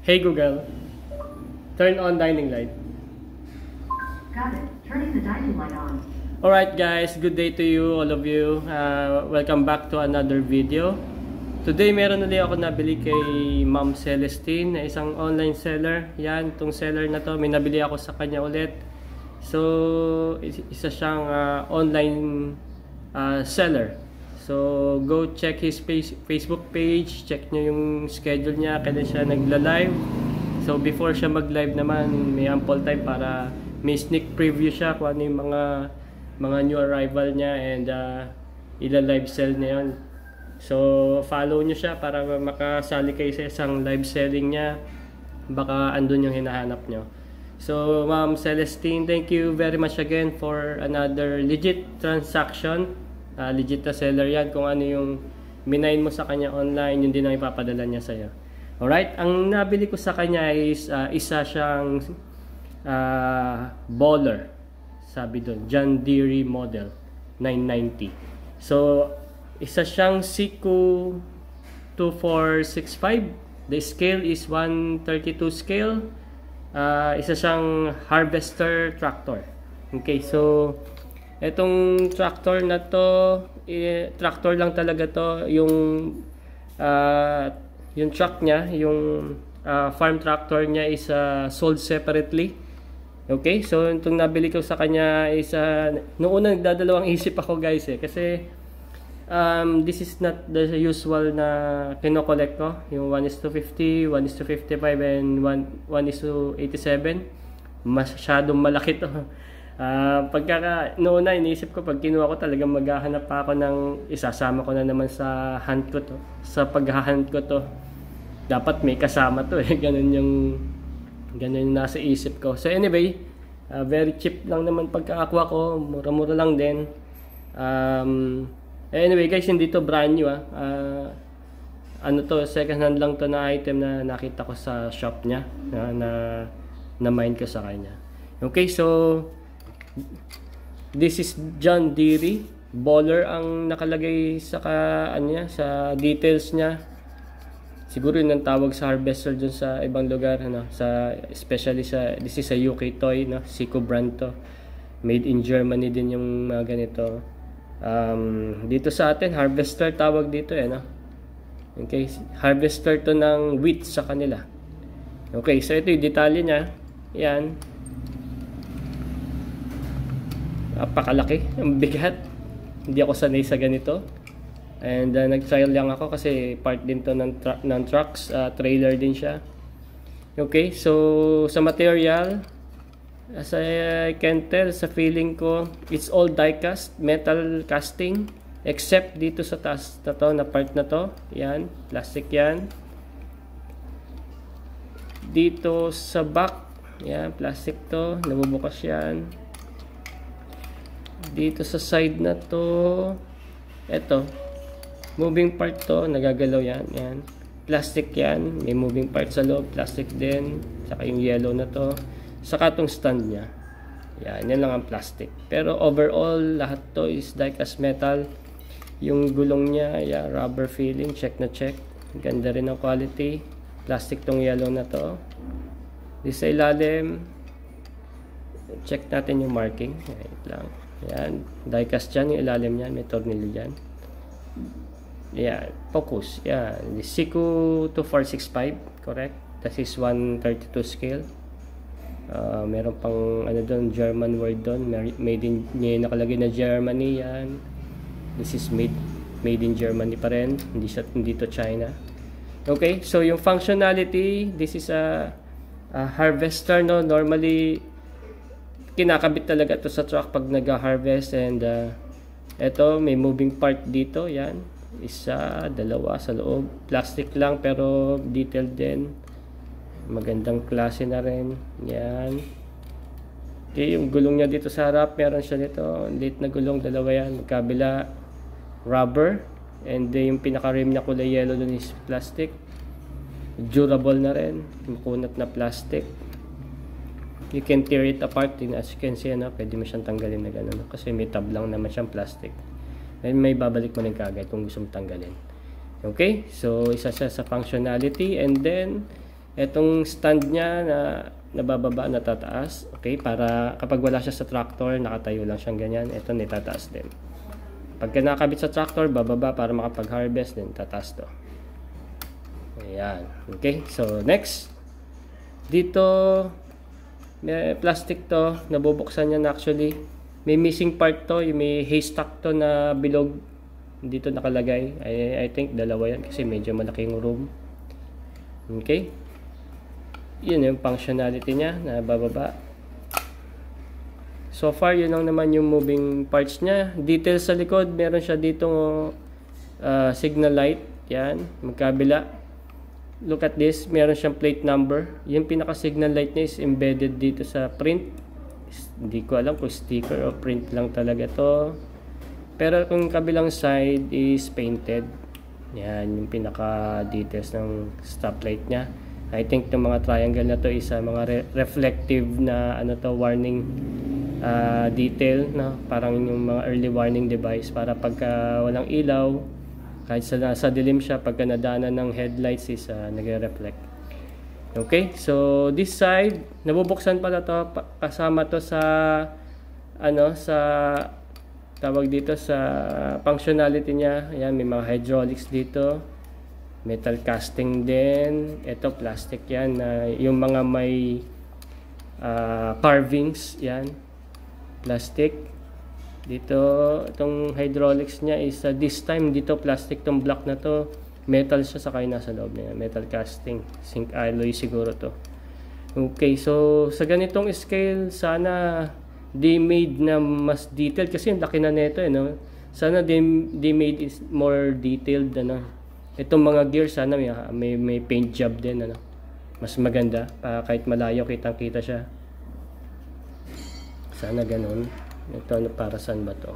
Hey Google, turn on dining light. Got it. Turning the dining light on. Alright guys, good day to you, all of you. Welcome back to another video. Today meron ulit ako nabili kay Ma'am Celestine na isang online seller. Yan, itong seller na to, may nabili ako sa kanya ulit. So, isa siyang online seller. So, go check his Facebook page, check nyo yung schedule niya, kailan siya nagla-live. So, before siya mag-live naman, may ample time para may sneak preview siya kung ano yung mga new arrival niya and ila-live sell na yun. So, follow nyo siya para makasali kayo sa isang live selling niya. Baka andun yung hinahanap nyo. So, Ma'am Celestine, thank you very much again for another legit transaction. Legit na seller yan. Kung ano yung minain mo sa kanya online, yun din ang ipapadala niya sa'yo. Alright, ang nabili ko sa kanya is isa siyang bowler. Sabi doon, John Deere model 990. So, isa siyang Siku 2465. The scale is 132 scale. Isa siyang harvester tractor. Okay, so etong tractor na to, tractor lang talaga to. Yung truck niya, yung farm tractor niya is sold separately. Okay, so itong nabili ko sa kanya is noong una nagdadalawang isip ako guys kasi this is not the usual na kino-collect ko, yung 1:50, 1:55 and 1:87. Masyadong malaki to. Noon na iniisip ko pag kinuha ko talagang maghahanap pa ako ng isasama ko na naman sa hunt ko to. Sa paghahunt ko to, dapat may kasama to ganun yung nasa isip ko. So anyway, very cheap lang naman pagkakakuha ko, mura-mura lang din. Anyway guys, hindi to brand new ano to, second hand lang to na item na nakita ko sa shop niya na mine ko sa kanya. Okay, so this is John Deere bowler ang nakalagay sa sa details niya. Siguro yun ang tawag sa harvester dun sa ibang lugar, especially this is a UK toy, Siku brand to. Made in Germany din yung mga ganito. Dito sa atin, harvester tawag dito Okay, harvester to ng wheat sa kanila. Okay, so ito yung detalye niya. Yan. Napakalaki, ang bigat. Hindi ako sanay sa ganito. And nag-trial lang ako kasi part din to ng trucks, trailer din siya. Okay, so sa material, as I can tell sa feeling ko, it's all die-cast, metal casting, except dito sa taas na to, na part na to. Yan, plastic yan. Dito sa back, yan, plastic to, nabubukas yan. Dito sa side na to, eto, moving part to, nagagalaw yan, yan. Plastic yan, may moving part sa loob, plastic din, saka yung yellow na to. Saka itong stand niya. Yan lang ang plastic. Pero overall, lahat to is die-cast metal. Yung gulong niya, rubber feeling, check na check. Ganda rin ang quality. Plastic tong yellow na to. Di sa ilalim, check natin yung marking. Wait lang. Yan, die-cast yan, yung ilalim niyan, may tornilyo dyan. Yan, focus. Yan, Siku 2465, correct? That is 132 scale. Meron pang doon, German word doon, made in, nakalagay na Germany. Yan, this is made in Germany pa rin, hindi to China. Okay, so yung functionality, this is a harvester, normally kinakabit talaga to sa truck pag nag-harvest. And eto, may moving part dito. Yan, isa, dalawa sa loob, plastic lang pero detailed din. Magandang klase na rin. Yan. Okay, yung gulong niya dito sa harap, meron siya dito. Liit na gulong, dalawa yan. Magkabila, rubber. And yung pinaka-rim niya kulay yellow dun is plastic. Durable na rin. Makunat na plastic. You can tear it apart. As you can see, pwede mo siyang tanggalin na gano'n. Kasi may tab lang naman siyang plastic. And may babalik mo rin kagad kung gusto mong tanggalin. Okay, so isa siya sa functionality. And then Etong stand niya na nabababa, natataas. Okay, para kapag wala siya sa tractor, nakatayo lang siyang ganyan. Ito, natataas din. Pagka nakakabit sa tractor, bababa para makapag-harvest din, tataas to. Ayan. Okay, so next. Dito, may plastic to, nabubuksan niya na actually. May missing part to, may haystack to na bilog. Dito nakalagay. I think dalawa yan kasi medyo malaking room. Okay. Yun yung functionality niya na bababa. So far, yun lang naman yung moving parts niya. Details sa likod, meron siya ditong signal light. Yan, magkabila. Look at this, meron siyang plate number. Yung pinaka-signal light niya is embedded dito sa print. Hindi ko alam kung sticker o print lang talaga to. Pero kung kabilang side is painted. Yan, yung pinaka-details ng stoplight niya. I think yung mga triangle na to is mga reflective na ano to, warning detail, no? Parang yung mga early warning device para pagka walang ilaw, kahit sa dilim siya, pagka nadaanan ng headlights is nagre-reflect. Okay, so this side nabubuksan pala to, kasama to sa ano, sa tawag dito sa functionality niya. Ayan, may mga hydraulics dito. Metal casting din. Ito plastic yan. Yung mga may carvings. Yan. Plastic. Dito, itong hydraulics niya is this time dito plastic tong block na to. Metal siya saka yung nasa loob niya. Metal casting. Zinc alloy siguro to. Okay, so sa ganitong scale, sana they made na mas detailed kasi yung laki na nito, no? Sana they made is more detailed, ano? Itong mga gears sana may paint job din, ano. Mas maganda kahit malayo kitang-kita siya. Sana ganun. Ito ano, para saan ba to?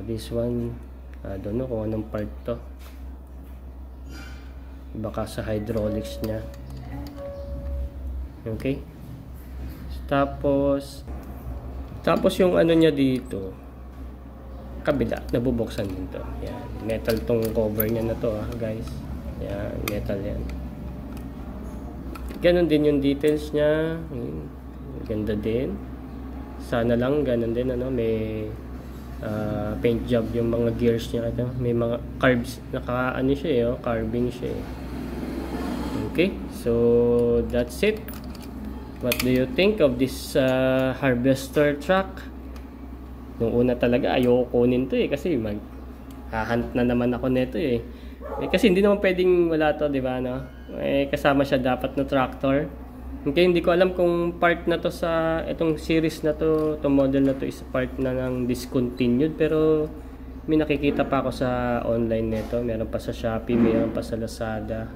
This one, I don't know kung anong part to. Baka sa hydraulics niya. Okay? Tapos yung ano niya dito, kabila, nabubuksan din to. Yan. Metal tong cover niya na to, guys. Yan, metal yan. Ganon din yung details niya. Ganda din. Sana lang ganon din, ano, may paint job yung mga gears niya. Ito. May mga carbs, ano siya, carving siya. Okay, so that's it. What do you think of this harvester truck? Nung una talaga ayoko kunin to kasi maghahunt na naman ako nito kasi hindi naman pwedeng wala to, di ba, no? Kasama siya dapat na tractor. Okay, hindi ko alam kung part na to sa itong series na to, itong model na to is part na ng discontinued, pero may nakikita pa ako sa online nito. Meron pa sa Shopee, meron pa sa Lazada.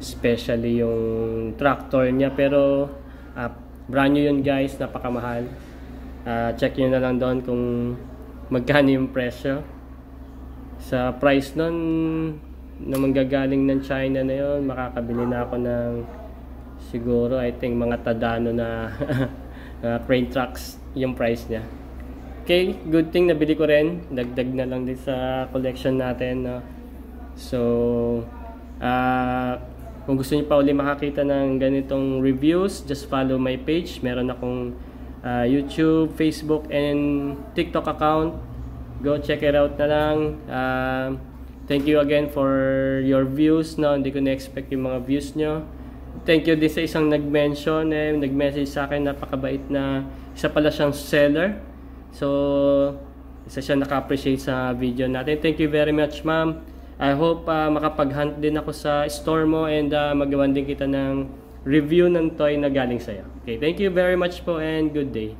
Especially yung tractor niya, pero brand new yun, guys, napakamahal. Check nyo na lang doon kung magkano yung presyo. Sa price nun na manggagaling ng China na yun, makakabili na ako ng siguro I think mga Tadano na crane trucks yung price niya. Okay, good thing nabili ko rin. Dagdag na lang din sa collection natin, no? So kung gusto niyo pa uli makakita ng ganitong reviews, just follow my page. Meron akong YouTube, Facebook, and TikTok account. Go check it out na lang. Thank you again for your views. No, hindi ko na-expect yung mga views nyo. Thank you din sa isang nag-mention, nag-message sa akin, napakabait na isa pala siyang seller. So, isa siya naka-appreciate sa video natin. Thank you very much, ma'am. I hope makapag-hunt din ako sa store mo and magawan din kita ng review ng toy na galing sa'yo. Okay, thank you very much po and good day.